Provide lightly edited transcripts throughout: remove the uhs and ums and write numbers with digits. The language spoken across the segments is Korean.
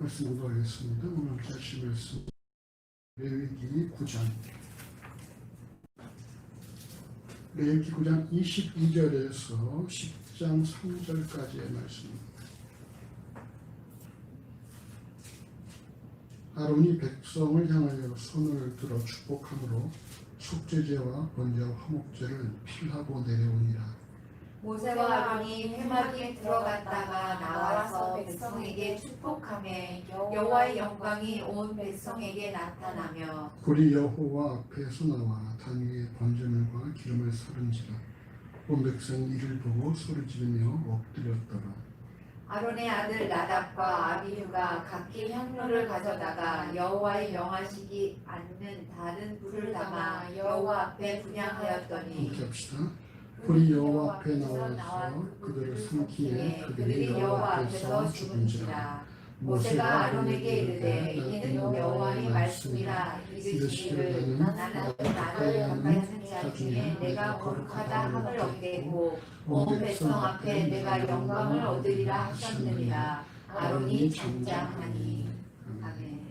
말씀 공부하겠습니다. 오늘 하실 말씀 레위기 9장 레위기 9장 22절에서 10장 3절까지의 말씀입니다. 아론이 백성을 향하여 손을 들어 축복함으로 속죄제와 번제와 화목제를 필하고 내려오니라. 모세와 아론이 회막에 들어갔다가 나와서 백성에게 축복하매 여호와의 영광이 온 백성에게 나타나며 불이 여호와 앞에서 나와 단 위에 번제물과 기름을 사른지라. 온 백성이 이를 보고 소리지르며 엎드렸더라. 아론의 아들 나답과 아비후가 각기 향로를 가져다가 여호와의 명하시지 않는 다른 불을 담아 여호와 앞에 분향하였더니 함께 합시다. 불이 여호와 앞에 나와서 그들을 삼키에 그들이 여호와 앞에서 죽은지라. 모세가 아론에게 이르되 이는 여호와의 말씀이라 이르시기를 나는 나를 가까이하는 자 중에 내가 거룩하다 함을 얻겠고 온 백성 앞에 내가 영광을 얻으리라 하셨느니라. 아론이 장장하니. 아멘.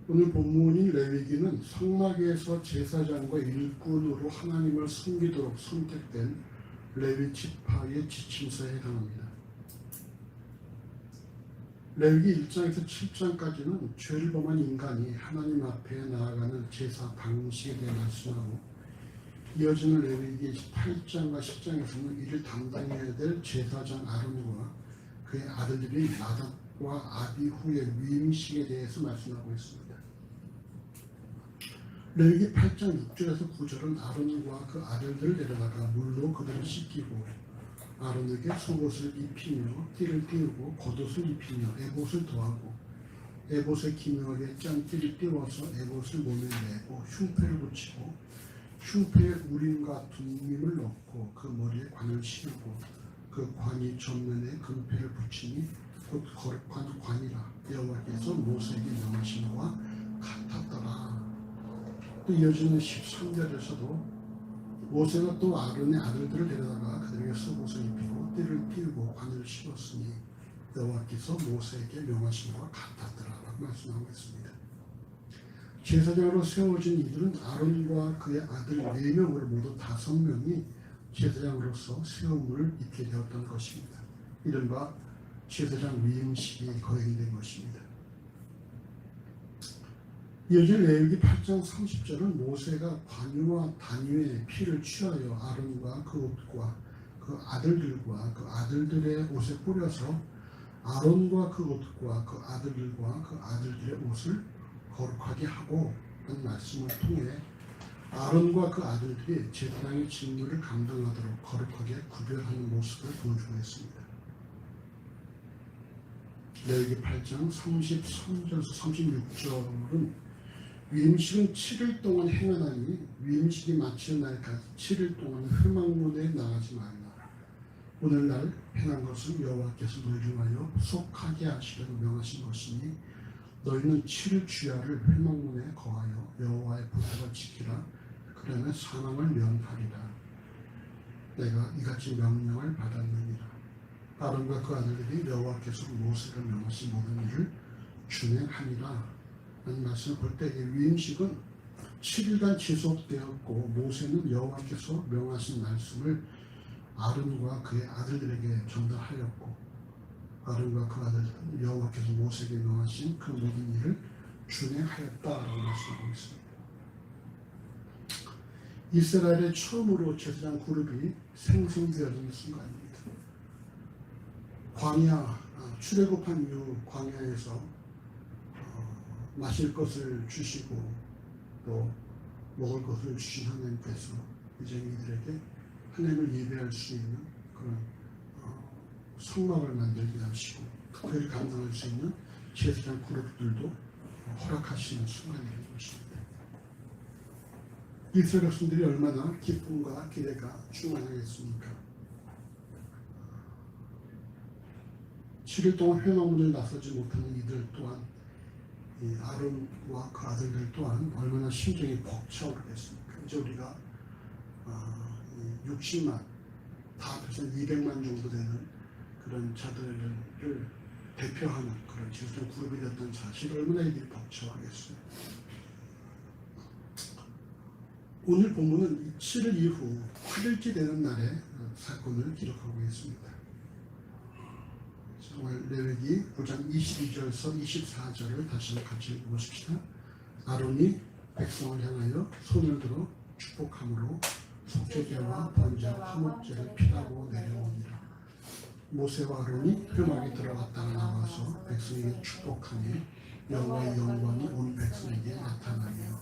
오늘 본문인 레위기는 성막에서 제사장과 일꾼으로 하나님을 섬기도록 선택된 레위 지파의 지침서에 해당합니다. 레위기 1장에서 7장까지는 죄를 범한 인간이 하나님 앞에 나아가는 제사 방식에 대해 말씀하고, 이어지는 레위기 8장과 10장에서는 이를 담당해야 될 제사장 아론과 그의 아들들이 나답과 아비후의 위임식에 대해서 말씀하고 있습니다. 레위기 8장 6절에서 9절은 아론과 그 아들들을 데려다가 물로 그들을 씻기고 아론에게 속옷을 입히며 띠를 띄우고 겉옷을 입히며 에봇을 더하고 에봇에 기묘하게 짠띠를 띄워서 에봇을 몸에 매고 흉패를 붙이고 흉패에 우림과 둔림을 넣고 그 머리에 관을 씌우고 그 관이 전면에 금패를 붙이니 곧 거룩한 관이라. 여호와께서 모세에게 명하신 바와 같았더라. 또 이어지는 13절에서도 모세가 또 아론의 아들들을 데려다가 그들에게 속옷을 입히고 띠를 띄우고 관을 씌웠으니 여호와께서 모세에게 명하신 바와 같았더라라고 말씀하고 있습니다. 제사장으로 세워진 이들은 아론과 그의 아들 4명을 모두 5명이 제사장으로서 세움을 입게 되었던 것입니다. 이른바 제사장 위임식이 거행된 것입니다. 이어질 레위기 8장 30절은 모세가 관유와 단유의 피를 취하여 아론과 그 옷과 그 아들들과 그 아들들의 옷에 뿌려서 아론과 그 옷과 그 아들들과 그 아들들의 옷을 거룩하게 하고 하는 말씀을 통해 아론과 그 아들들이 제사장의 직무를 감당하도록 거룩하게 구별하는 모습을 보여주고 있습니다. 레위기 8장 33절에서 36절은 위임식은 7일 동안 행하나니 위임식이 마치는 날까지 7일 동안 회막문에 나가지 말라. 오늘날 행한 것은 여호와께서 너희 중하여 속하게 하시려고 명하신 것이니 너희는 7일 주야를 회막문에 거하여 여호와의 보석을 지키라. 그러면 사망을 면하리라. 내가 이같이 명령을 받았느니라. 아론과 그 아들들이 여호와께서 모세가 명하신 모든 일을 준행하니라. 라는 말씀을 볼 때 위임식은 7일간 지속되었고 모세는 여호와께서 명하신 말씀을 아론과 그의 아들들에게 전달하였고 아론과 그 아들들은 여호와께서 모세에게 명하신 그 모든 일을 준행하였다라고 말씀하고 있습니다. 이스라엘의 처음으로 제사장 그룹이 생성되어지는 순간입니다. 광야, 출애굽한 이후 광야에서 마실 것을 주시고 또 먹을 것을 주신 하나님께서 이제 이들에게 하나님을 예배할 수 있는 그런 성막을 만들게 하시고 특별히 감당할 수 있는 제사장 그룹들도 허락하시는 순간이 된 것입니다. 이스라엘 백성들이 얼마나 기쁨과 기대가 충만하겠습니까? 7일 동안 회막문을 나서지 못하는 이들 또한 아론과 그 아들들 또한 얼마나 심정이 벅차오르겠습니까? 이제 우리가 60만 다 합해서 200만 정도 되는 그런 자들을 대표하는 그런 지도자 그룹이 됐던 사실 얼마나 이들이 벅차하겠어요. 오늘 본문은 7일 이후 8일째 되는 날에 사건을 기록하고 있습니다. 오늘 레위기 9장 22절에서 24절을 다시 같이 읽어보십시다. 아론이 백성을 향하여 손을 들어 축복함으로 속죄제와 번제와 화목제를 피라고 내려오니라. 모세와 아론이 회막에 들어갔다가 나와서 백성에게 축복하니 여호와의 영광이 온 백성에게 나타나며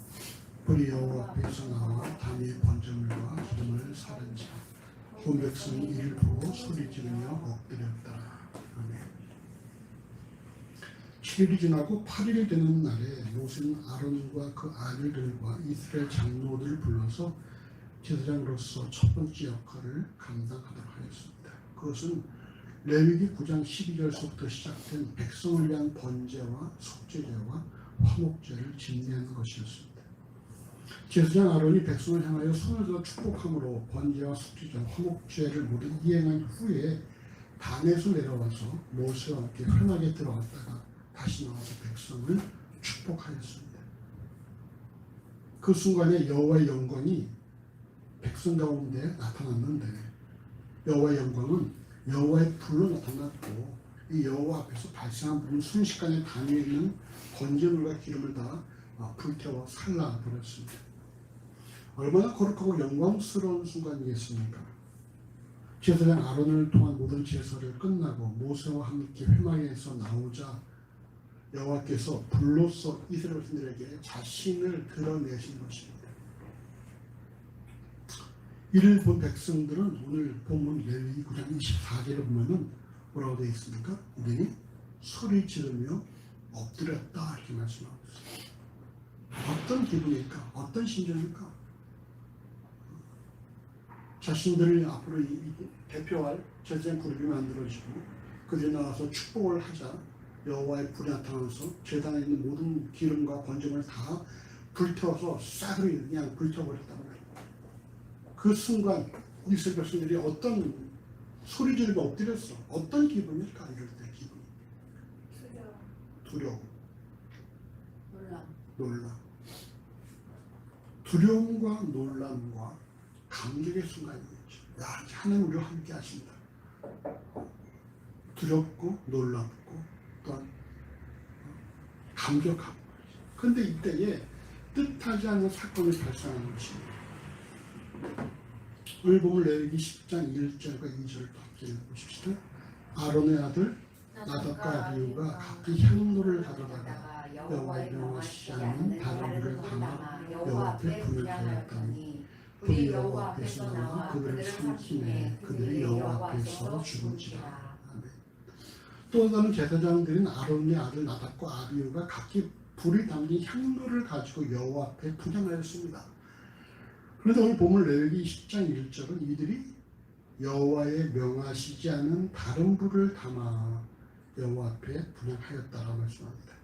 불이 여호와 앞에서 나와 단위의 번제물과 기름을 사른지라. 온 백성이 이를 보고 소리 지르며 엎드렸더라. 아멘. 7일이 지나고 8일이 되는 날에 모세는 아론과 그 아들들과 이스라엘 장로들을 불러서 제사장으로서 첫 번째 역할을 감당하도록 하였습니다. 그것은 레위기 9장 12절서부터 시작된 백성을 위한 번제와 속죄제와 화목제를 집례하는 것이었습니다. 제사장 아론이 백성을 향하여 손을 들어 축복함으로 번제와 속죄제와 화목제를 모두 이행한 후에 단에서 내려와서 모세와 함께 회막에 들어갔다가 다시 나와서 백성을 축복하였습니다. 그 순간에 여호와의 영광이 백성 가운데 나타났는데 여호와의 영광은 여호와의 불로 나타났고 이 여호와 앞에서 발생한 불은 순식간에 단위에 있는 번제물과 기름을 다 불태워 살라버렸습니다. 얼마나 거룩하고 영광스러운 순간이겠습니까? 제사장 아론을 통한 모든 제사를 끝나고 모세와 함께 회막에서 나오자 여호와께서 불로써 이스라엘 백성들에게 자신을 드러내신 것입니다. 이를 본 백성들은 오늘 본문 레위기 9장 24절에 보면은 뭐라고 되어 있습니까? 이들이 소리 지르며 엎드렸다 이렇게 말씀하고 있습니다. 어떤 기분일까? 어떤 심정일까? 자신들을 앞으로 대표할 제사장 그룹이 만들어지고 그들이 나와서 축복을 하자 여호와의 불이 나타나서 제단에 있는 모든 기름과 번제물을 다 불태워서 싸그리 그냥 불태워버렸단 말이에요. 그 순간 이스라엘 백성들이 어떤 소리 지르며 엎드렸어. 어떤 기분일까? 이럴 때 기분. 두려움. 놀람. 두려움과 놀람과 감격의 순간이었죠. 야, 하나님 우리와 함께 하신다. 두렵고 놀랍고 또한 감격하고. 그런데 이때에 뜻하지 않은 사건이 발생하는 것입니다. 오늘 보면 레위기 10장 1절과 2절을 함께 보십시다. 아론의 아들 나답과 아비후가 각기 향로를 가져다가 여호와의 명하시지 않는 다른 불을 담아 여호와 앞에 불을 하였더니 불이 여호와 앞에서 나와 그들을 삼키매 그들이 여호와 앞에서 죽은지라. 또 다른 제사장들인 아론의 아들 나답과 아비후가 각기 불이 담긴 향로를 가지고 여호와 앞에 분향하였습니다. 그런데 오늘 보면 레위기 10장 1절은 이들이 여호와의 명하시지 않은 다른 불을 담아 여호와 앞에 분향하였다라고 말씀합니다.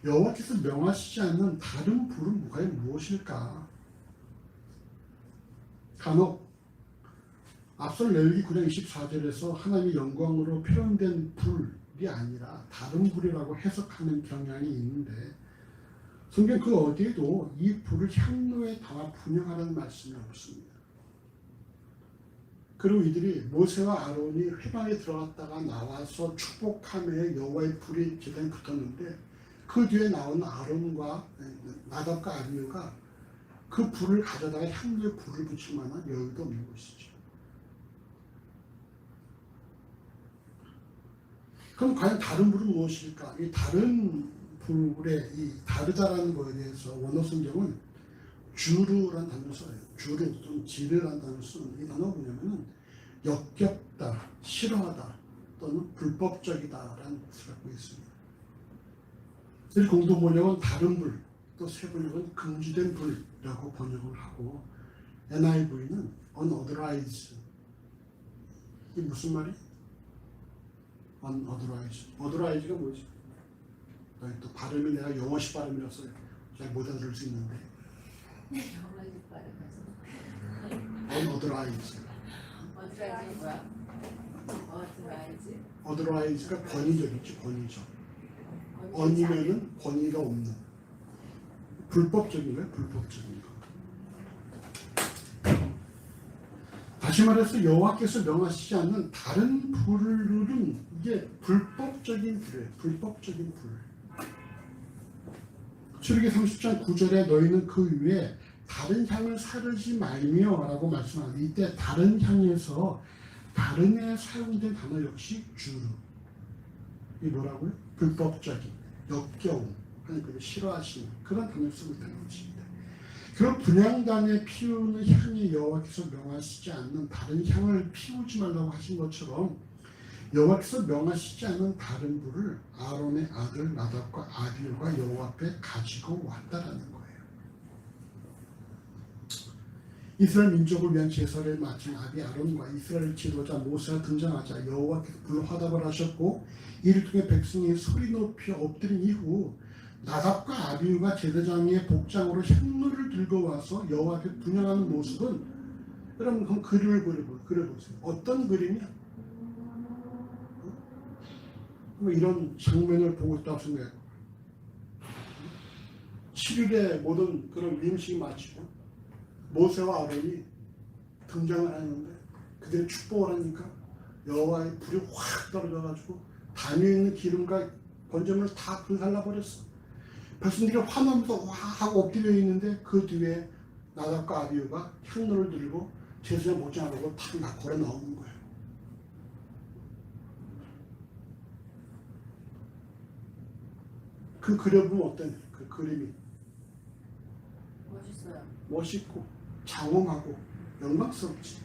여호와께서 명하시지 않는 다른 불은 무엇일까? 간혹 앞선 레위기 9장 24절에서 하나님의 영광으로 표현된 불이 아니라 다른 불이라고 해석하는 경향이 있는데 성경 그 어디에도 이 불을 향로에 담아 분향하라는 말씀이 없습니다. 그리고 이들이 모세와 아론이 회막에 들어갔다가 나와서 축복함에 여호와의 불이 제단에 붙었는데 그 뒤에 나온 아론과 나답과 아비후가 그 불을 가져다가 향로에 불을 붙일 만한 여유도 없는 것이죠. 그럼 과연 다른 불은 무엇일까? 이 다른 불의 이 다르다라는 것에 대해서 원어 성경은 주르라는 단어를 써요. 주르 또는 지르라는 단어를 쓰는 이 단어가 뭐냐면은 역겹다, 싫어하다 또는 불법적이다라는 뜻을 갖고 있습니다. 이 공동 번역은 다른 불, 또 새 번역은 금지된 불이라고 번역을 하고 NIV는 unauthorized. 이게 무슨 말이에요? unauthorized. authorize가 뭐지? 또 발음이 내가 영어식 발음이라서 잘 못 알아들을 수 있는데 영어식 발음에서 unauthorized. 어디까지 뭐야? 어드라이즈가 권위적이지, 권위적. 언이면은 권위가 없는. 불법적인 거예요, 불법적인 거. 다시 말해서 여호와께서 명하시지 않는 다른 불은 이게 불법적인 불이에요. 불법적인 불. 출애기 30장 9절에 너희는 그 위에 다른 향을 사르지 말며 라고 말씀하는데, 이때 다른 향에서 다른에 사용된 단어 역시 주르. 이 뭐라고요? 불법적인, 역겨움, 하나님께서 싫어하시는 그런 단어를 쓰고 있다는 것입니다. 그 분향단에 피우는 향이 여호와께서 명하시지 않는 다른 향을 피우지 말라고 하신 것처럼 여호와께서 명하시지 않는 다른 불을 아론의 아들 나답과 아비후가 여호와 앞에 가지고 왔다라는 거예요. 이스라엘 민족을 위한 제사를 마친 아비 아론과 이스라엘 지도자 모세가 등장하자 여호와께서 불로 화답을 하셨고, 이를 통해 백성이 소리 높여 엎드린 이후 나답과 아비후가 제사장의 복장으로 향로를 들고 와서 여호와 앞에 분향하는 모습은, 여러분 그럼 그림을 그려보세요. 어떤 그림이야? 이런 장면을 보고 있다고 생각해요. 7일에 모든 그런 임식이 마치고 모세와 아론이 등장을 하는데 그들이 축복을 하니까 여호와의 불이 확 떨어져가지고 담에 있는 기름과 번제물을 다 불살라버렸어. 백성들이 화나면서 와 하고 엎드려 있는데 그 뒤에 나답과 아비후가 향로를 들고 제사장 목장을 하고 탁 걸어 나오는 거예요. 그 그려보면 어떤 그 그림이 멋있어요. 멋있고 장엄하고 영광스럽지.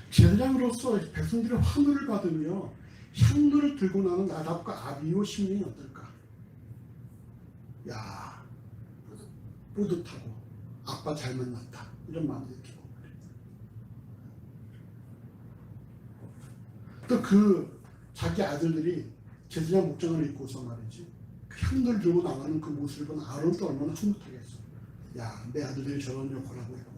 제사장으로서 백성들의 환호를 받으며 향로를 들고 나는 나답과 아비후 심령이 어떨까? 야, 뿌듯하고 아빠 잘 만났다 이런 마음이 들고, 또 그 자기 아들들이 제사장 목장을 입고서 말이지 그 향로를 들고 나가는 그 모습을 본 아론도 얼마나 흐뭇하겠어. 야, 내 아들들이 저런 역할을 하고 있구나.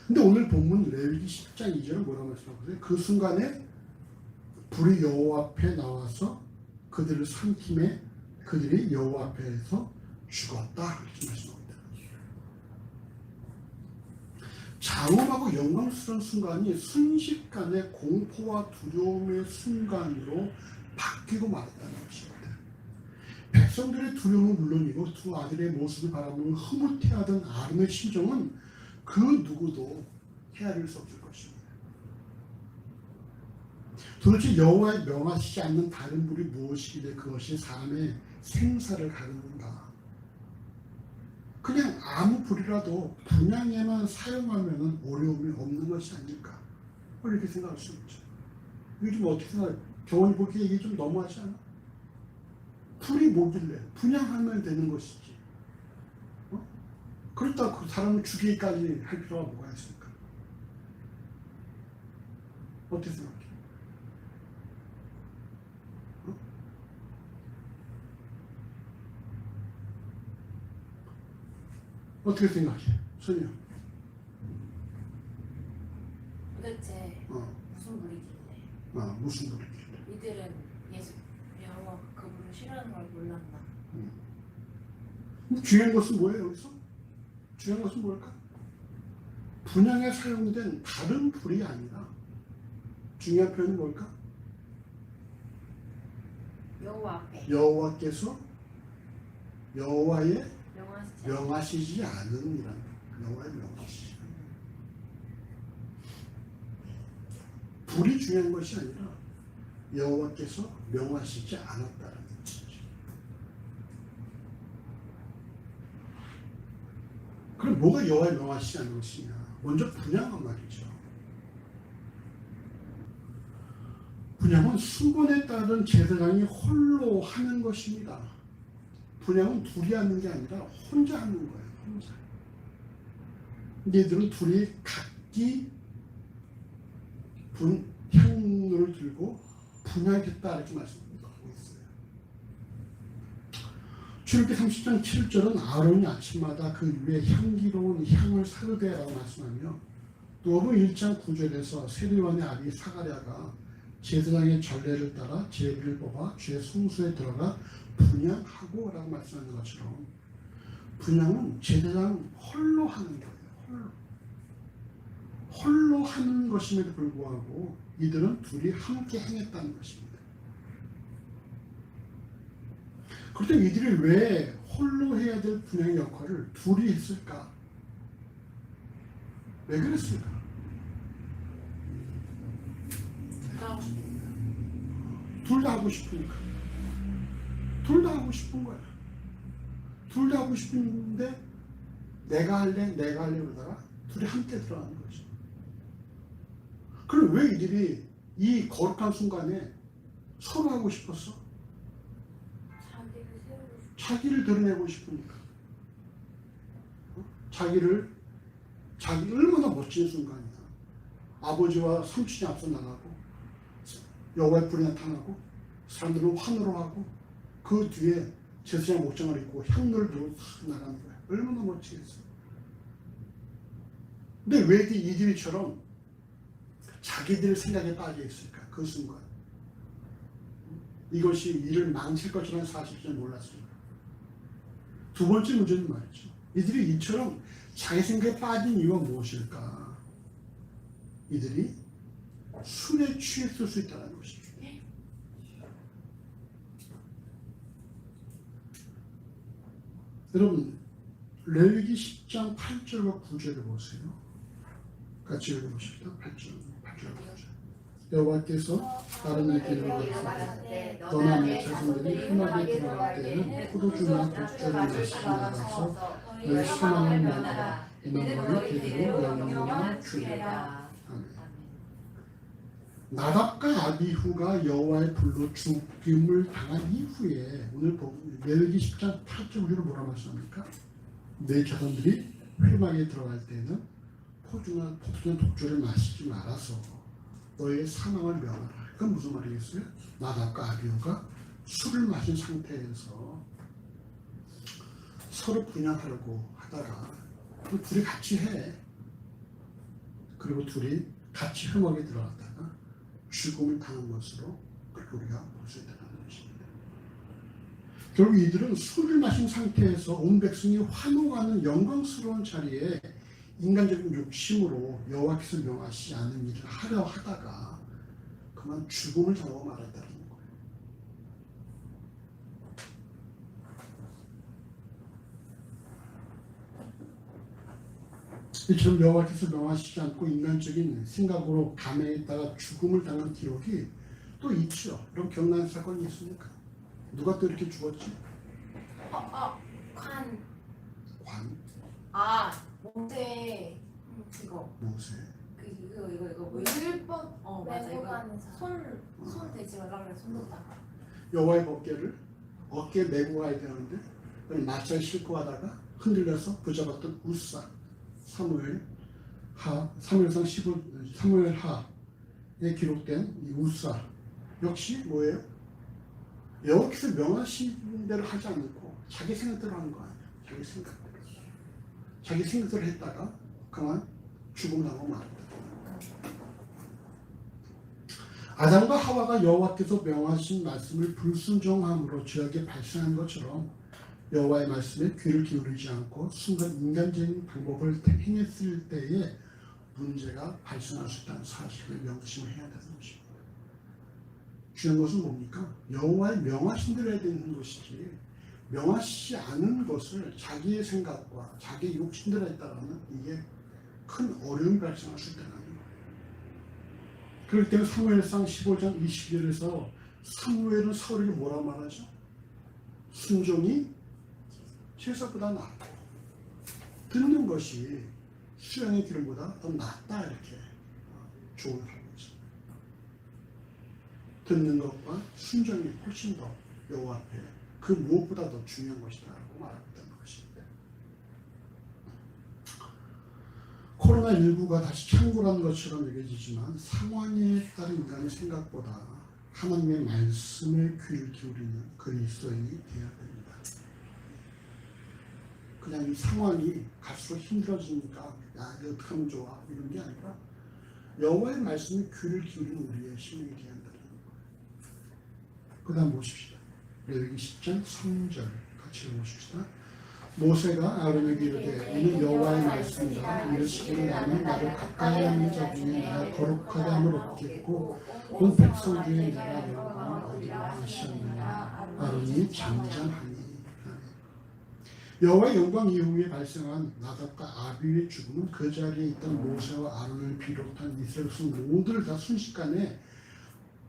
근데 오늘 본문 레위기 10장 2절은 뭐라고 말씀하고 있어요? 그 순간에 불이 여호와 앞에 나와서 그들을 삼킴에 그들이 여호와 앞에서 죽었다 이렇게 말씀하고 있다. 장엄하고 영광스러운 순간이 순식간에 공포와 두려움의 순간으로 바뀌고 말았다는 것입니다. 백성들의 두려움은 물론이고 두 아들의 모습을 바라보는 흐뭇해하던 아론의 심정은 그 누구도 헤아릴 수 없을 것입니다. 도대체 여호와의 명하시지 않는 다른 불이 무엇이기에 그것이 사람의 생사를 가르는가? 그냥 아무 불이라도 분향에만 사용하면 어려움이 없는 것이 아닐까? 이렇게 생각할 수 있죠. 이게 좀 어떻게 생각해요? 경험이 보기에 이게 좀 너무하지 않아? 불이 뭐길래 분향하면 되는 것이지. 그렇다고 그 사람을 죽이기까지 할 필요가 뭐가 있습니까? 어떻게 생각해? 어떻게 생각해? 소녀. 도대체 무슨 불이길래? 무슨 불이길래? 이들은 예수 여호와 그 불을 싫어하는 걸 몰랐나? 중요한 것은 뭐예요 여기서? 중요한 것은 뭘까? 분향에 사용된 다른 불이 아니라 중요한 표현은 뭘까? 여호와 앞에 여호와께서 여호와의 명하시지 명하시지 않은 이란 여호와의 명하시지 않은 불이 중요한 것이 아니라 여호와께서 명하시지 않았다는 것이죠. 그럼 뭐가 여호와의 명하시지 않은 것이냐? 먼저 분향은 말이죠. 분향은 수건에 따른 제사장이 홀로 하는 것입니다. 분향은 둘이 하는 게 아니라 혼자 하는 거예요. 혼자. 근데 얘들은 둘이 각기 향로를 들고 분향했다 이렇게 말씀하고 있어요. 출애굽기 30장 7절은 아론이 아침마다 그 위에 향기로운 향을 사르되라고 말씀하며 또한 1장 9절에서 세리원의 아비 사가랴가 제사장의 전례를 따라 제비를 뽑아 죄 성소에 들어가 분향하고 라고 말씀하는 것처럼 분향은 제사장 홀로 하는 거예요. 홀로 하는 것임에도 불구하고 이들은 둘이 함께 행했다는 것입니다. 그렇다면 이들이 왜 홀로 해야 될 분향의 역할을 둘이 했을까? 왜 그랬을까? 둘 다 하고 싶으니까. 둘 다 하고 싶은 거야. 둘 다 하고 싶은데 내가 할래 그러다가 둘이 함께 들어가는 거죠. 그럼 왜 이들이 이 거룩한 순간에 서로 하고 싶었어? 자기를 드러내고 싶으니까. 자기 얼마나 멋진 순간이야. 아버지와 삼촌이 앞서 나가고 여호와의 불이 나타나고 사람들은 환호하고 그 뒤에 제사장 목장을 입고 향로를 들고 나가는 거야. 얼마나 멋지겠어. 근데 왜 이들이처럼 자기들 생각에 빠져 있을까? 그 순간 이것이 일을 망칠 것이라는 사실을 몰랐습니다. 두 번째 문제는 말이죠. 이들이 이처럼 자기 생각에 빠진 이유가 무엇일까? 이들이 술에 취했을 수 있다는 것이죠. 여러분, 레위기 10장 8절과 9절을 보세요. 같이 읽어보십시다. 8절 9절. 여호와께서 다른 길을 가시되 너나 내 자손들이 흠하게 들어갈 때에는 포도주나 독주를 마시지 말아서 너의 사망을 면하라. 이는 너희 대대로 영영을 주리라. 나답과 아비후가 여호와의 불로 죽임을 당한 이후에 오늘 레위기 10장 8절 9절을 뭐라 말씀합니까? 내 자손들이 회막에 들어갈 때에는 포도주나 독주를 마시지 말아서 너의 사망을 면하라. 그건 무슨 말이겠어요? 나답과 아비후가 술을 마신 상태에서 서로 분양하려고 하다가 둘이 같이 해. 그리고 둘이 같이 회막에 들어갔다가 죽음을 당한 것으로 그렇게 우리가 볼 수 있다는 것입니다. 결국 이들은 술을 마신 상태에서 온 백성이 환호하는 영광스러운 자리에 인간적인 욕심으로 여호와께서 명하시지 않은 일을 하려 하다가 그만 죽음을 당하고 말았다는 거예요. 이처럼 여호와께서 명하시지 않고 인간적인 생각으로 감행했다가 죽음을 당한 기록이 또 있죠. 이런 경난 사건이 있습니까? 누가 또 이렇게 죽었지? 관? 모세 그거 모세. 이거 뭐 율법 맞아 이거 손 대지 말라 그래 손 뒀다가 여호와의 법궤를 어깨에 메고 가야 되는데 낯을 싣고 가다가 흔들려서 붙잡았던 우사 사무엘상 15 사무엘하에 기록된 이 우사 역시 뭐예요? 여호와께서 명하신 대로 하지 않고 자기 생각대로 하는 거 아니야. 자기 생각대로 했다가 그만 죽음 당하고 말았다. 아담과 하와가 여호와께서 명하신 말씀을 불순종함으로 죄악이 발생한 것처럼 여호와의 말씀에 귀를 기울이지 않고 순간 인간적인 방법을 행했을 때에 문제가 발생할 수 있다는 사실을 명심을 해야 되는 것입니다. 중요한 것은 뭡니까? 여호와의 명하신 대로 해야 되는 것이지 명하시지 않은 것을 자기의 생각과 자기의 욕심대로 했다면 이게 큰 어려움이 발생할 수 있다는 거예요. 그렇기 때문에 사무엘상 15장 20절에서 사무엘은 사울에게 뭐라 말하죠? 순종이 제사보다 낫고 듣는 것이 수양의 기름보다 더 낫다 이렇게 조언을 하고 있습니다. 듣는 것과 순종이 훨씬 더 여호와 앞에 그 무엇보다 더 중요한 것이다라고 말하고 있다는 것입니다. 코로나19가 다시 창궐한 것처럼 여겨지지만 상황에 따른 인간의 생각보다 하나님의 말씀에 귀를 기울이는 그리스도인이 되어야 됩니다. 그냥 이 상황이 갈수록 힘들어지니까 야 이거 어떻게 하면 좋아 이런 게 아니라 여호와의 말씀에 귀를 기울이는 우리의 심령이 되어야 한다는 거예요. 그 다음 보십시다. 레위기 10장 3절 같이 읽어보십시다. 모세가 아론에게 이르되 이는 여호와의 말씀이라 이르시기를 나는 나를 가까이 하는 자 중에 내가 거룩하게 함을 얻겠고 온 백성 중에 내가 영광을 얻으리라 하셨느냐. 아론이 잠잠하니. 여호와의 영광 이후에 발생한 나답과 아비의 죽음은 그 자리에 있던 모세와 아론을 비롯한 이스라엘 백성 모두를 다 순식간에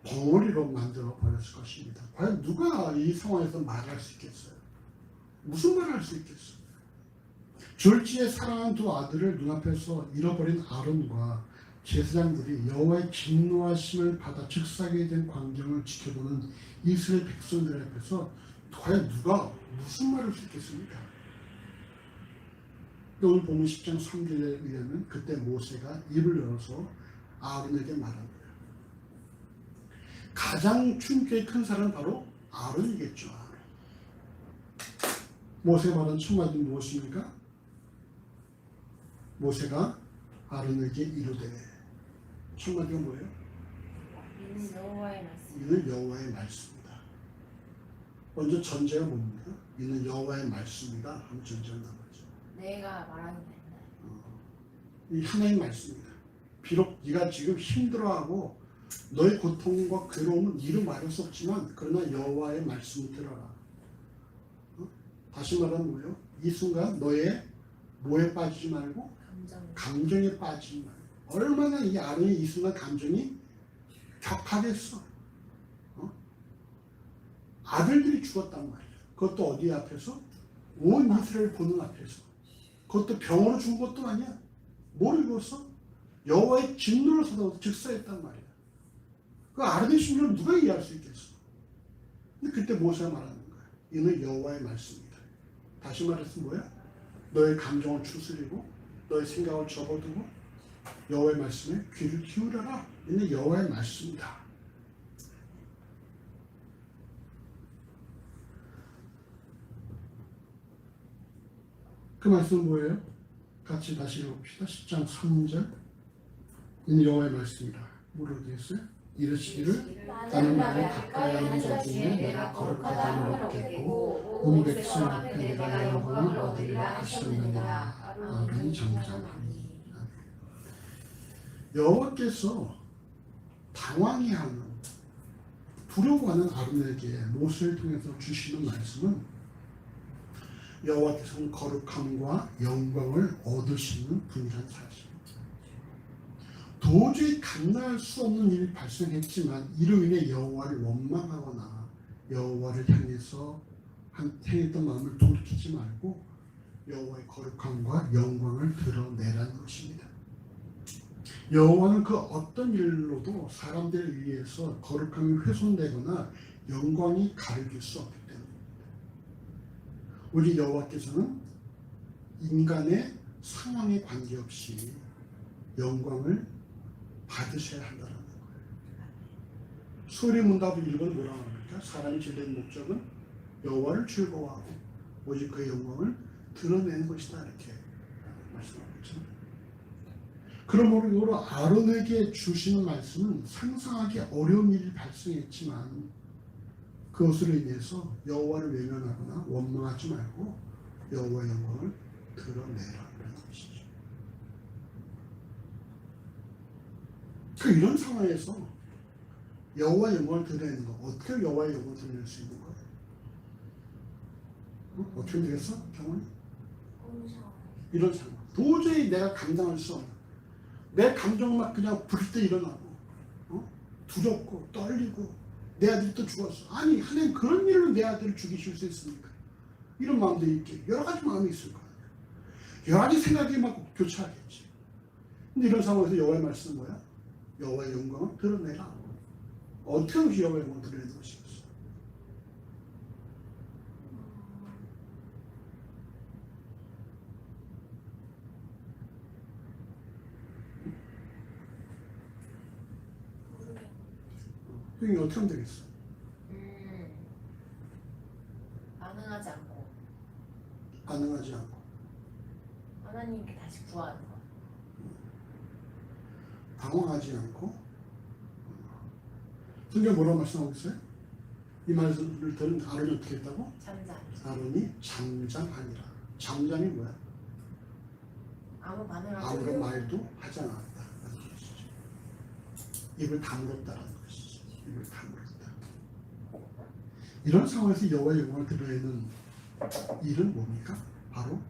벙어리로 만들어 버렸을 것입니다. 과연 누가 이 상황에서 말할 수 있겠어요? 무슨 말을 할 수 있겠어? 졸지에 사랑한 두 아들을 눈앞에서 잃어버린 아론과 제사장들이 여호와의 진노하심을 받아 즉사하게 된 광경을 지켜보는 이스라엘 백성들 앞에서 과연 누가 무슨 말을 할 수 있겠습니까? 오늘 보면 10장 3절에 의하면 그때 모세가 입을 열어서 아론에게 말합니다. 가장 충격이 큰 사람은 바로 아론이겠죠. 모세가 말한 첫 마디는 무엇입니까? 모세가 아론에게 이르되 첫 마디가 뭐예요? 이는 여호와의 말씀. 이는 여호와의 말씀이다. 먼저 전제가 뭡니까? 이는 여호와의 말씀이다 하면 전제가 나오죠. 내가 말하는 게 아니라. 이 하나의 말씀이다. 비록 네가 지금 힘들어하고 너의 고통과 괴로움은 이루 말할 수 없지만 그러나 여호와의 말씀을 들어라. 다시 말하면 뭐예요? 이 순간 너의 뭐에 빠지지 말고 감정에 빠지지 말고. 얼마나 이 아론이 이 순간 감정이 격하겠어. 아들들이 죽었단 말이야. 그것도 어디 앞에서? 온 이스라엘 보는 앞에서. 그것도 병으로 죽은 것도 아니야. 뭐를 입었어? 여호와의 진노를 받아 즉사했단 말이야. 그 아론의 심령을 누가 이해할 수 있겠어? 근데 그때 모세가 말하는 거야. 이는 여호와의 말씀이다. 다시 말해서 뭐야? 너의 감정을 추스리고 너의 생각을 접어두고 여호와의 말씀에 귀를 기울여라. 이는 여호와의 말씀이다. 그 말씀은 뭐예요? 같이 다시 읽어봅시다. 10장 3절. 이는 여호와의 말씀이다. 뭐라고 되어 있어요? 이르시기를 나는 나를 가까이 하는 자 중에 내가 거룩하다는 얻겠고 온 백성 앞에 내가 영광을 얻으리라 하셨느니라. 아론이 잠잠하니. 여호와께서 당황해하는 두려워하는 아론에게 모세를 통해서 주시는 말씀은 여호와께서는 거룩함과 영광을 얻으시는 분이라는 사실. 도저히 감당할 수 없는 일이 발생했지만 이로 인해 여호와를 원망하거나 여호와를 향해서 행했던 마음을 돌이키지 말고 여호와의 거룩함과 영광을 드러내라는 것입니다. 여호와는 그 어떤 일로도 사람들에 의해서 거룩함이 훼손되거나 영광이 가려질 수 없기 때문입니다. 우리 여호와께서는 인간의 상황에 관계없이 영광을 받으셔야 한다는 거예요. 소리문답을 읽으면 뭐라고 합니까? 사람이 지은 목적은 여호와를 즐거워하고 오직 그의 영광을 드러내는 것이다 이렇게 말씀하고 있죠. 그러므로 아론에게 주시는 말씀은 상상하기 어려운 일이 발생했지만 그것으로 인해서 여호와를 외면하거나 원망하지 말고 여호와의 영광을 드러내라는 것이죠. 이런 상황에서 여호와의 영광을 드러내는 거 어떻게 여호와의 영광을 드러낼 수 있는 거예요? 어떻게 되겠어? 경험이? 이런 상황 도저히 내가 감당할 수 없는 내 감정 막 그냥 부를 때 일어나고 두렵고 떨리고 내 아들이 또 죽었어. 아니 하나님 그런 일로 내 아들을 죽이실 수 있습니까? 이런 마음도 있게 여러 가지 마음이 있을 거예요. 여러 가지 생각이 막 교차하겠지. 근데 이런 상황에서 여호와의 말씀은 뭐야? 여호와의 영광을 드러내라. 어떻게 하면 여호와의 영광을 드러내는 것이겠어? 이게 어떻게 하면 되겠어? 반응하지 않고. 반응하지 않고 하나님께 다시 구하는 거. 당황하지 않고. 성경 뭐라고 말씀하고 있어요? 이 말을 들은 아론이 어떻게 했다고? 잠잠. 아론이 잠잠하니라. 잠잠이 뭐야? 아무 반응 안 아무런 하고. 말도 하지 않았다. 입을 다물었다라는 것이죠. 입을 다물었다. 이런 상황에서 여호와의 영광을 드러내는 일은 뭡니까? 바로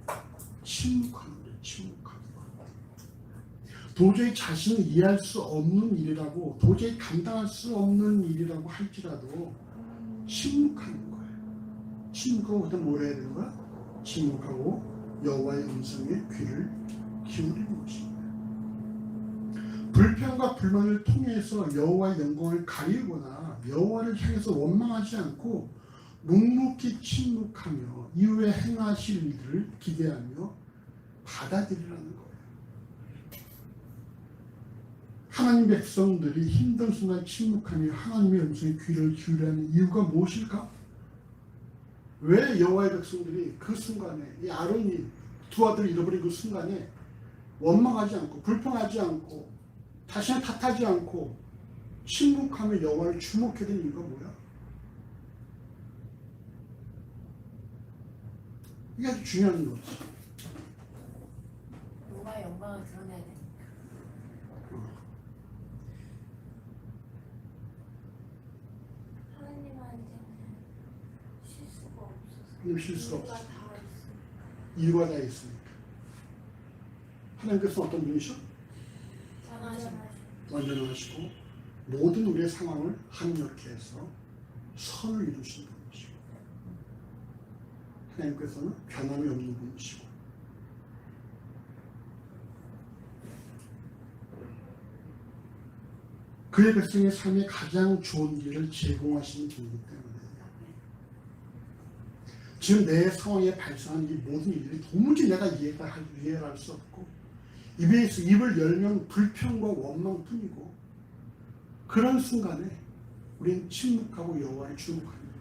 침묵하는 거예요. 침묵하는 거. 도저히 자신을 이해할 수 없는 일이라고, 도저히 감당할 수 없는 일이라고 할지라도 침묵하는 거예요. 침묵하고 그다음 뭘 해야 되는 거야? 침묵하고 여호와의 음성에 귀를 기울이는 것입니다. 불평과 불만을 통해서 여호와의 영광을 가리거나 여호와를 향해서 원망하지 않고 묵묵히 침묵하며 이후에 행하실 일을 기대하며 받아들이라는 거예요. 하나님 백성들이 힘든 순간 침묵하며 하나님의 음성에 귀를 기울이는 이유가 무엇일까? 왜 여호와의 백성들이 그 순간에, 이 아론이 두 아들을 잃어버린 그 순간에 원망하지 않고 불평하지 않고 자신을 탓하지 않고 침묵하며 여호와를 주목해야 되는 이유가 뭐야? 이게 아주 중요한 거지. 여호와의 영광을 드러내야 되니까. 하나님한테는 실수가 없어서 하나님 실수가 이유가 없어. 다 있으니까. 이유가 다 있으니까. 하나님께서 어떤 분이셔? 전하신 완전하시고 모든 우리의 상황을 합력해 해서 선을 이루시는 분이시고, 하나님께서는 변함이 없는 분이시고, 그의 백성의 삶에 가장 좋은 길을 제공하시는 분이기 때문에 지금 내 상황에 발생하는 이 모든 일들이 도무지 내가 이해를 할 수 없고, 입을 열면 불평과 원망뿐이고, 그런 순간에 우리는 침묵하고 여호와를 주목합니다.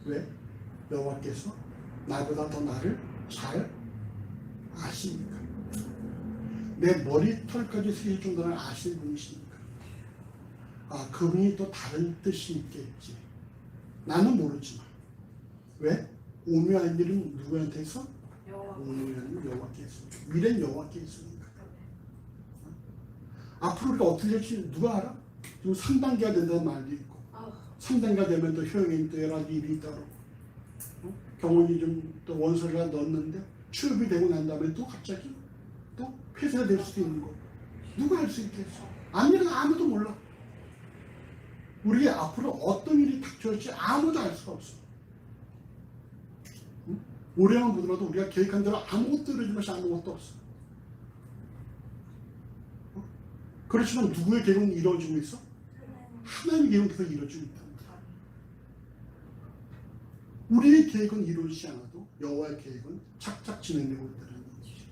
왜? 여호와께서 나보다 더 나를 잘 아시니까. 내 머리털까지 세일 정도는 아시는 분이시니까. 아, 그분이 또 다른 뜻이 있겠지. 나는 모르지만. 왜? 오묘한 일은 누구한테 있어? 여호와. 오묘한 일은 여호와께 있습니다. 미래는 여호와께 있으니까. 앞으로 우리가 어떻게 될지 누가 알아? 지금 3단계가 된다는 말도 있고, 3단계가 되면 또 효용이 또 여러 가지 일이 있다고, 경원이 좀 또 원서를 넣었는데 취업이 되고 난 다음에 또 갑자기 또 폐쇄가 될 수도 있는 거. 누가 알 수 있겠어? 아무도 몰라. 우리의 앞으로 어떤 일이 닥쳐올지 아무도 알 수가 없어. 올해만 보더라도 우리가 계획한 대로 아무것도 이루어진 것이 아무것도 없어. 그렇지만 누구의 계획은 이루어지고 있어? 하나님의 계획은 계속 이루어지고 있다. 우리의 계획은 이루어지지 않아도 여호와의 계획은 착착 진행되고 있다는 것이죠.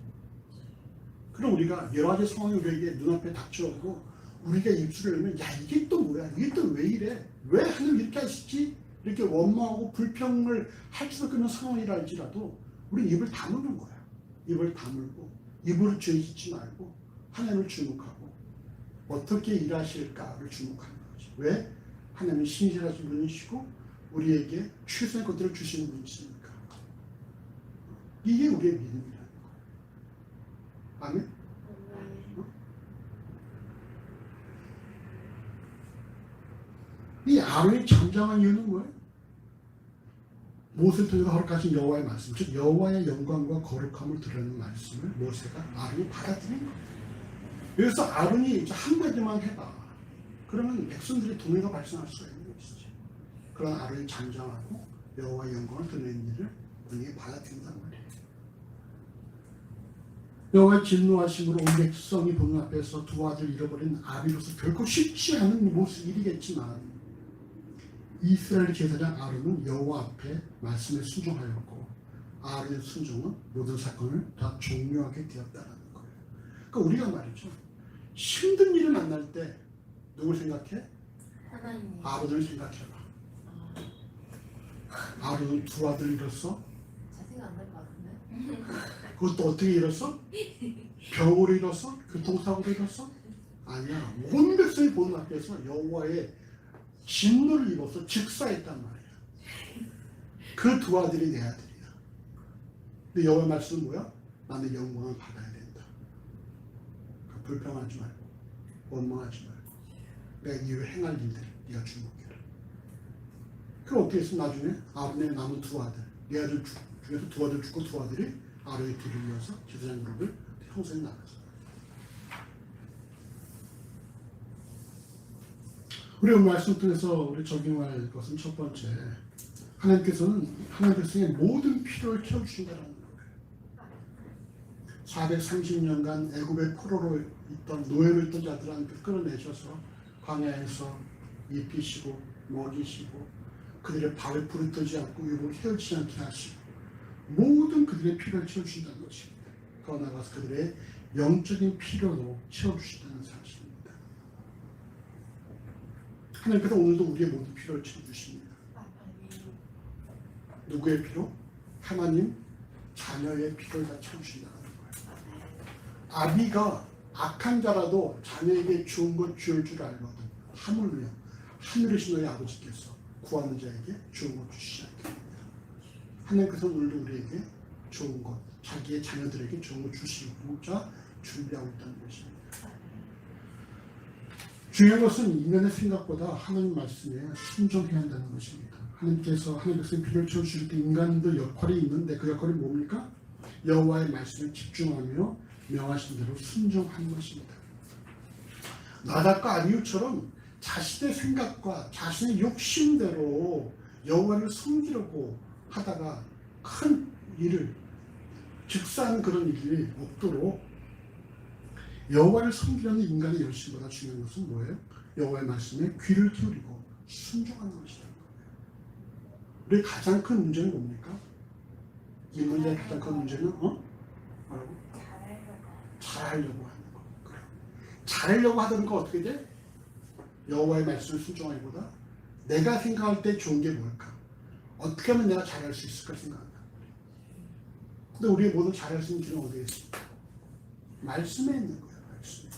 그럼 우리가 여러 가지 상황이 우리에게 눈앞에 닥쳐오고 우리가 입술을 열면, 야, 이게 또 뭐야? 이게 또 왜 이래? 왜 하나님 이렇게 하시지? 이렇게 원망하고 불평을 할 수밖에 없는 상황이라 할지라도 우리 입을 다무는 거야. 입을 다물고 입으로 죄 짓지 말고 하나님을 주목하고 어떻게 일하실까를 주목하는 거지. 왜? 하나님은 신실하신 분이시고 우리에게 최선의 것들을 주시는 분이시니까. 이게 우리의 믿음이라는 거예요. 아멘? 이 아론이 잠잠한 이유는 뭐예요? 모세를 통해서 허락하신 여호와의 말씀, 즉 여호와의 영광과 거룩함을 드러내는 말씀을 모세가 아론이 받아들인 거예요. 여기서 아론이 한마디만 해봐. 그러면 백성들의 동요가 발생할 수가 있는 것이죠. 그런 아론이 잠잠하고 여호와의 영광을 드러내는 일을 능히 받아들인단 말이에요. 여호와의 진노하심으로 온 백성이 보는 앞에서 두 아들 잃어버린 아비로서 결코 쉽지 않은 모습 일이겠지만, 이스라엘 제사장 아론은 여호와 앞에 말씀에 순종하였고 아론의 순종은 모든 사건을 다 종료하게 되었다는 거예요. 그러니까 우리가 말이죠, 힘든 일을 만날 때 누굴 생각해? 하나님. 아론을 생각해봐. 아론은 두 아들 잃었어. 자세가 안 날 것 같은데. 그것도 어떻게 잃었어? 병으로 잃었어? 교통사고로 잃었어? 아니야. 온 백성이 보는 앞에서 여호와의 진노를 입어서 즉사했단 말이야. 그 두 아들이 내 아들이야. 근데 여호와의 말씀은 뭐야? 나는 영광을 받아야 된다. 불평하지 말고 원망하지 말고 내가 이후에 행할 일들 네가 주목해라. 그럼 어떻게 했어? 나중에 아론의 남은 두 아들, 네 아들 중에서 두 아들 죽고 두 아들이 아론의 뒤를 이어서 제사장 그룹을 형성해 나갔어. 우리 오늘 말씀 통해서 우리 적용할 것은 첫 번째, 하나님께서는 하나님 백성의 모든 필요를 채워주신다는 거예요. 430년간 애굽의 포로로 있던 노예로 있던 자들한테 끌어내셔서 광야에서 입히시고 먹이시고 그들의 발을 부르뜨지 않고 유혹을 헤어지지 않게 하시고 모든 그들의 필요를 채워주신다는 것입니다. 더 나아가서 그들의 영적인 필요도 채워주신다는 사실입니다. 하나님께서 오늘도 우리의 모든 필요를 채워주십니다. 누구의 필요? 하나님 자녀의 필요를 다 채우신다는 거예요. 아비가 악한 자라도 자녀에게 좋은 것 주을 줄 알거든. 하물며 하늘이신 너희 아버지께서 구하는 자에게 좋은 것 주시지 않겠느냐. 하나님께서 오늘도 우리에게 좋은 것, 자기의 자녀들에게 좋은 것 주시고자 준비하고 있다는 것입니다. 중요한 것은 인간의 생각보다 하나님 말씀에 순종해야 한다는 것입니다. 하나님께서 하나님 백성의 필요를 채워주실 때 인간도 역할이 있는데 그 역할이 뭡니까? 여호와의 말씀에 집중하며 명하신 대로 순종하는 것입니다. 나답과 아비후처럼 자신의 생각과 자신의 욕심대로 여호와를 섬기려고 하다가 큰 일을 즉사하는 그런 일이 없도록 여호와를 섬기려는 인간의 열심보다 중요한 것은 뭐예요? 여호와의 말씀에 귀를 기울이고 순종하는 것이라는 거예요. 우리의 가장 큰 문제는 뭡니까? 이 문제의 가장 큰 문제는 뭐라고? 잘하려고 하는 거. 그래. 잘하려고 하던 거 어떻게 돼? 여호와의 말씀을 순종하기보다 내가 생각할 때 좋은 게 뭘까? 어떻게 하면 내가 잘할 수 있을까 생각한다. 근데 우리의 모든 잘할 수 있는 길은 어디에 있습니까? 말씀에 있는 거야. 말씀에.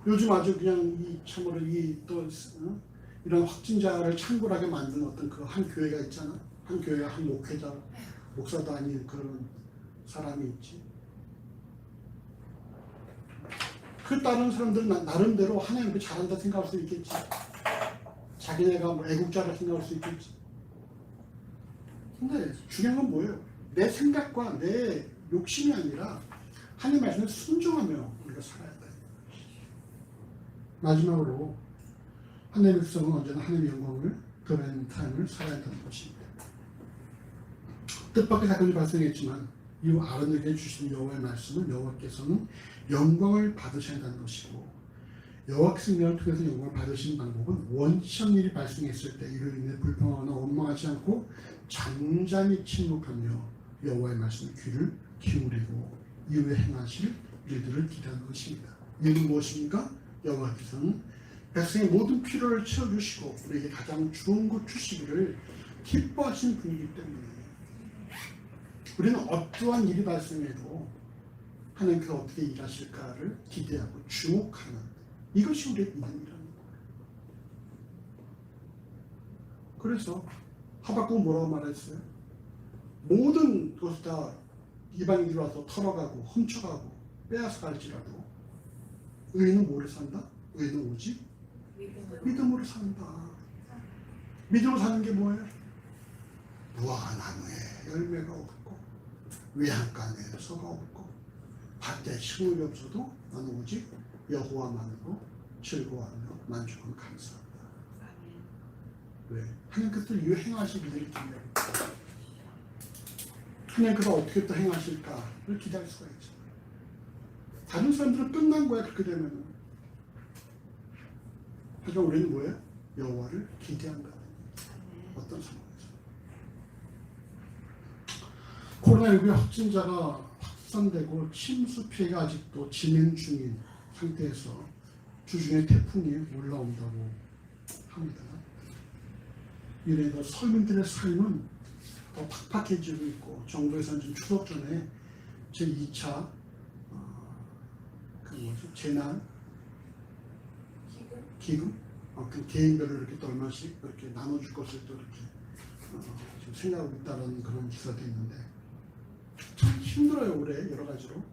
요즘 아주 그냥 이 참으로 이런 확진자를 창궐하게 만든 어떤 그 한 교회가 있잖아. 한 교회가 한 목회자, 목사도 아닌 그런 사람이 있지. 그 다른 사람들은 나름대로 하나님께 잘한다 생각할 수 있겠지. 자기네가 뭐 애국자라 생각할 수 있겠지. 근데 중요한 건 뭐예요? 내 생각과 내 욕심이 아니라 하나님 말씀에 순종하며 우리가 살아야 돼. 마지막으로 하나님의 백성은 언제나 하나님의 영광을 드러내는 삶을 살아야 한다는 것입니다. 뜻밖의 사건이 발생했지만 이후 아론에게 주신 여호와의 말씀은 여호와께서는 영광을 받으셔야 한다는 것이고 여호와께서 인간을 통해서 영광을 받으시는 방법은 원시적 일이 발생했을 때 이를 인해 불평하거나 원망하지 않고 잠잠히 침묵하며 여호와의 말씀에 귀를 기울이고 이후에 행하실 일들을 기대하는 것입니다. 이는 무엇입니까? 여호와께서는 백성의 모든 필요를 채워주시고 우리에게 가장 좋은 것 주시기를 기뻐하시는 분이기 때문에 우리는 어떠한 일이 발생해도 하나님께서 어떻게 일하실까를 기대하고 주목하는 이것이 우리의 믿음이라는 거예요. 그래서 하박국은 뭐라고 말했어요? 모든 것을 다 이방인들이 와서 털어가고 훔쳐가고 빼앗아 갈지라도 의인은 뭐를 산다? 의인은 오직 믿음으로 산다. 믿음으로 사는 게 뭐예요? 무화과나무에 열매가 없고 외양간에 서가 없고 밭에 식물이 없어도 나는 오직 여호와만으로 즐거워하며 만족하며 감사합니다. 왜? 하나님께서 이후 행하실 일을 기대하고 하나님께서 어떻게 또 행하실까를 기대할 수가 있죠. 다른 사람들은 끝난 거야 그렇게 되면. 하지만 우리는 뭐예요? 여호와를 기대한다. 어떤 상황에서 코로나19의 확진자가 확산되고 침수 피해가 아직도 진행 중인 상태에서 주중에 태풍이 올라온다고 합니다. 이래서 서민들의 삶은 더 팍팍해지고 있고 정부에서는 지금 추석 전에 제2차 그 뭐지 재난 기금 그 개인별로 이렇게 또 얼마씩 이렇게 나눠줄 것을 또 이렇게 지금 생각하고 있다는 그런 기사도 있는데 참 힘들어요 올해 여러 가지로.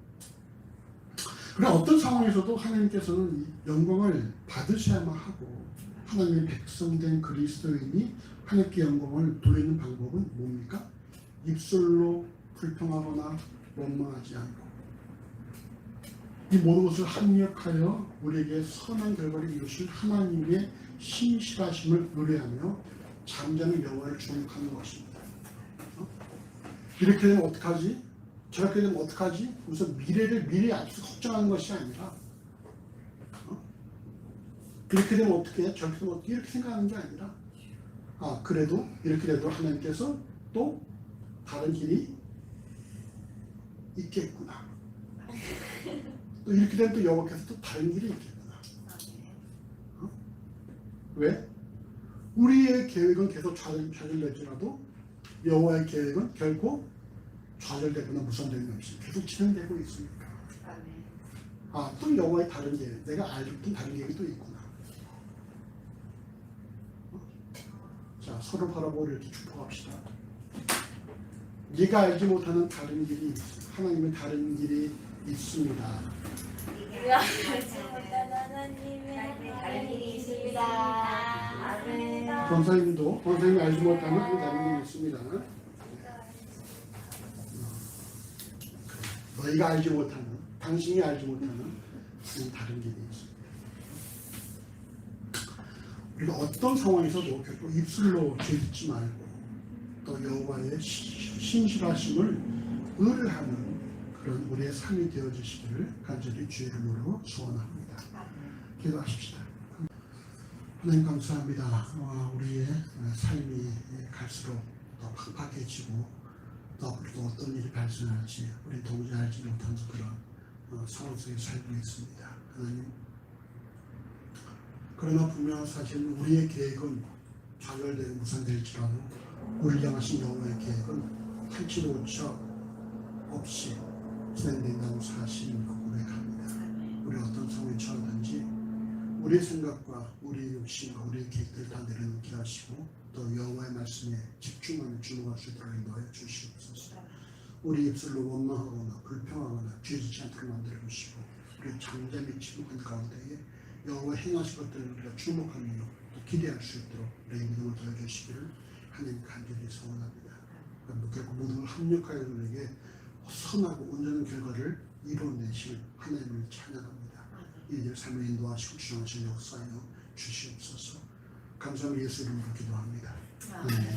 그러나 어떤 상황에서도 하나님께서는 이 영광을 받으셔야만 하고 하나님의 백성된 그리스도인이 하나님께 영광을 돌리는 방법은 뭡니까? 입술로 불평하거나 원망하지 않고 이 모든 것을 합력하여 우리에게 선한 결과를 이루실 하나님의 신실하심을 의뢰하며 잠자는 여호와를 주목하는 것입니다. 이렇게 되면 어떡하지? 저렇게 되면 어떡하지? 무슨 미래 앞서 걱정하는 것이 아니라 이렇게 되면 어떻게 해? 저렇게 되면 어떻게 이렇게 생각하는 게 아니라 그래도 이렇게 돼도 하나님께서 또 다른 길이 있겠구나. 또 이렇게 되면 또 여호와께서 또 다른 길이 있겠구나. 왜? 우리의 계획은 계속 좌절될지라도 여호와의 계획은 결코 좌절되거나 무산되는 없이 계속 진행되고 있으니까. 또 여호와의 다른 계획, 내가 알고 있던 다른 계획이 또 있구나. 자, 서로 바라보고 이렇게 축복합시다. 네가 알지 못하는 다른 길이 하나님의 다른 길이 있습니다. 우리가 알지 못한 하나님의 다른 길이 있습니다. 아멘. 권사님이 알지 못하는 그 다른 길이 있습니다. 너희가 알지 못하는, 당신이 알지 못하는 그 다른 길이 있습니다. 우리가 어떤 상황에서도 결코 입술로 죄짓지 말고 또 여호와의 신실하심을 의뢰하는 그런 우리의 삶이 되어주시기를 간절히 주의 이름으로 소원합니다. 기도하십시다. 하나님 감사합니다. 우리의 삶이 갈수록 더 팍팍해지고 또 앞으로도 어떤 일이 발생할지 우리 도무지 알지 못하는 그런 상황 속에 살고 있습니다. 하나님, 그러나 분명한 사실은 우리의 계획은 좌절되고 무산될지라도 우리를 향하신 여호와의 계획은 한치도 오차 없이 진행된다는 사실을 고백합니다. 우리 어떤 상황에 처하든지 우리의 생각과 우리의 욕심과 우리의 계획들을 다 내려놓게 하시고 또 여호와의 말씀에 집중하며 주목할 수 있도록 인도하여 주시옵소서. 우리 입술로 원망하거나 불평하거나 죄짓지 않도록 만들어 주시고 우리 잠잠히 침묵한 가운데에 여호와 행하실 것들을 우리가 주목하며 또 기대할 수 있도록 우리의 믿음을 더해주시기를 하나님 간절히 소원합니다. 결국 모든 걸 합력하여 우리에게 선하고 온전한 결과를 이뤄내실 하나님을 찬양합니다. 이들 삶을 인도하시고 주장하시는 역사하여 주시옵소서. 감사합니다. 예수 이름으로 기도합니다. 아멘.